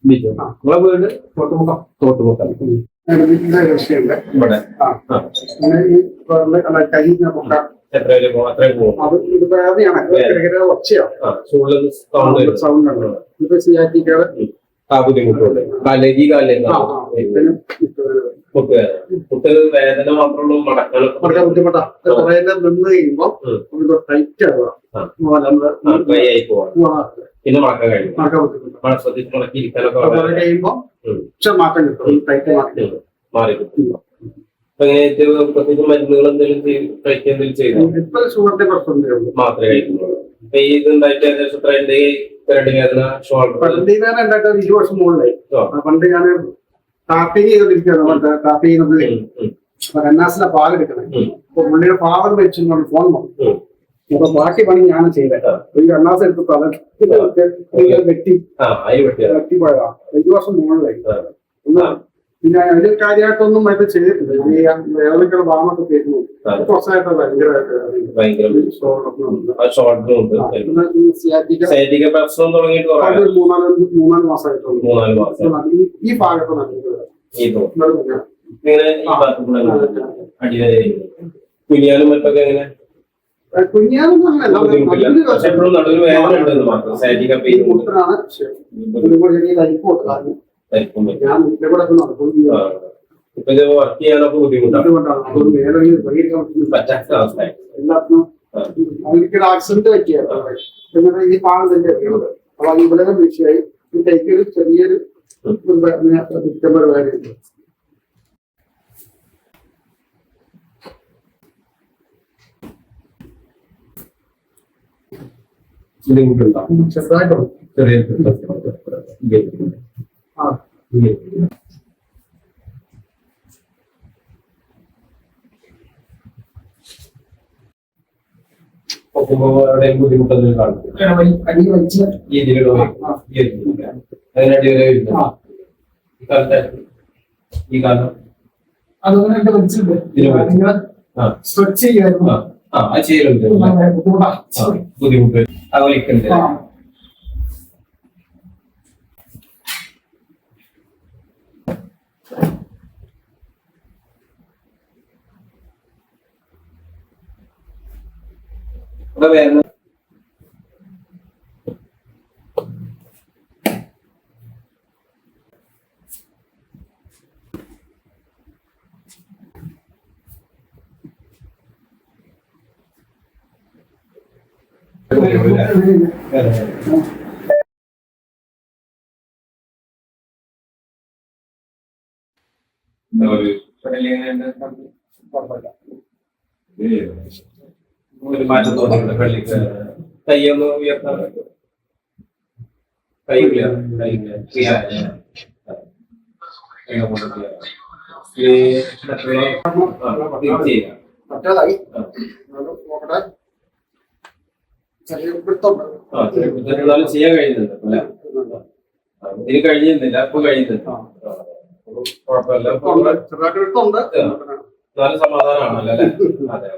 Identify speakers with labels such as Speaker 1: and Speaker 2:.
Speaker 1: ബിജു നിങ്ങളെ വീട് തോട്ടുമുക്കം
Speaker 2: കൃഷിയുണ്ട്
Speaker 1: ഇവിടെ
Speaker 2: ഈ കൈ പൊക്ക
Speaker 1: എത്ര പോകും അത്രയും പോകും
Speaker 2: അത് ഇത് വേദനയാണ് ഒച്ചയാണ് സൗണ്ട് ഉണ്ട് ഇപ്പൊ സിയാറ്റിക്കാട്
Speaker 1: ആ ബുദ്ധിമുട്ടുണ്ട് കാല് ഈ കാലിലേക്ക് കുട്ടികൾ വേദന മാത്രമുള്ളൂ
Speaker 2: വളരെ ബുദ്ധിമുട്ടാ കുറെ നിന്ന് കഴിയുമ്പോ ടൈറ്റ്
Speaker 1: ഡ്രൈ ആയി പോവാം പിന്നെ മടക്കം കഴിയും ശ്രദ്ധിച്ച് മുടക്കി ഇരിക്കാനൊക്കെ
Speaker 2: കഴിയുമ്പോ മാറ്റം കിട്ടും ടൈറ്റ് മാറ്റം
Speaker 1: മാറി കിട്ടും. അപ്പൊ എങ്ങനെ പ്രത്യേകിച്ച് മരുന്നുകൾ എന്തെങ്കിലും കഴിക്കുക എന്തെങ്കിലും ചെയ്തു
Speaker 2: ഇപ്പൊ ഷുഗറിന്റെ പ്രശ്നം
Speaker 1: മാത്രമേ കഴിക്കുന്നുള്ളൂ. അപ്പൊ ഈ ഇത് ഉണ്ടായിട്ട് ഏകദേശം വേദന ഷോൾഡർ
Speaker 2: പണ്ട് ഞാൻ 20 വർഷം മുകളിലായി. പണ്ട് ഞാൻ ടാപ്പിങ് ചെയ്തോണ്ടിരിക്കുകയാണ്. ടാപ്പ് ചെയ്യുന്ന പുള്ളി കന്നാസിലെ പാലെടുക്കണേ. അപ്പൊ പുള്ളിയുടെ ഫാദർ വെച്ച് ഫോൺ വന്നു. അപ്പൊ ബാക്കി പണി ഞാൻ ചെയ്തത് ഒരു കന്നാസ് എടുത്ത് വെട്ടിപ്പോയതാ. 5 വർഷം മുകളിലായി. പിന്നെ അതിൽ കാര്യമായിട്ടൊന്നും അത് ചെയ്തിട്ടില്ല. വേദനക്കുള്ള ഭാഗമൊക്കെ കേൾക്കുന്നു. കുറച്ചായിട്ട് ഭയങ്കരമായിട്ട് മൂന്നാല് മാസമായിട്ടുള്ളൂ. ഈ ഭാഗത്ത്
Speaker 1: കുഞ്ഞാലും മറ്റൊക്കെ എങ്ങനെ
Speaker 2: കുഞ്ഞാലൊന്നും ഞാൻ
Speaker 1: ഇപ്പൊ വർക്ക് ചെയ്യാനൊക്കെ ബുദ്ധിമുട്ടാണ്.
Speaker 2: എല്ലാത്തിനും ആക്സിഡന്റ് പറ്റിയാണ് ഈ പാകത്തിന്റെ അറിയുന്നത്. അപ്പൊ അത് ഇവിടെ വിഷയമായി ഈ കൈക്കൊരു ചെറിയൊരു കാര്യമുണ്ട്.
Speaker 1: ബുദ്ധിമുട്ടുണ്ടാവും
Speaker 2: ചെറുതായിട്ടുണ്ട്.
Speaker 1: ചെറിയ ബുദ്ധിമുട്ടൊന്നും കാണും. അതിനടിവരെ ഈ കാലം
Speaker 2: അതുകൊണ്ട് സ്ട്രെച്ച് ചെയ്യായിരുന്നു.
Speaker 1: ചെയ്യലുണ്ട് ബുദ്ധിമുട്ട് അവലിക്കുണ്ട്. വേദന ഒരു മാറ്റം തോന്നിയിട്ടുണ്ട്. പള്ളിക്ക് കൈയൊന്ന് ഉയർത്താൻ കൈ
Speaker 2: മറ്റേതായി
Speaker 1: ചെയ്യാൻ കഴിയുന്നുണ്ട്. ഇതിന് കഴിയുന്നില്ല. അപ്പൊ കഴിയുന്നുണ്ട്. കുഴപ്പമില്ല.
Speaker 2: ചെറുതായിട്ട്
Speaker 1: നല്ല സമാധാനമാണല്ലോ അല്ലെ? അതെ.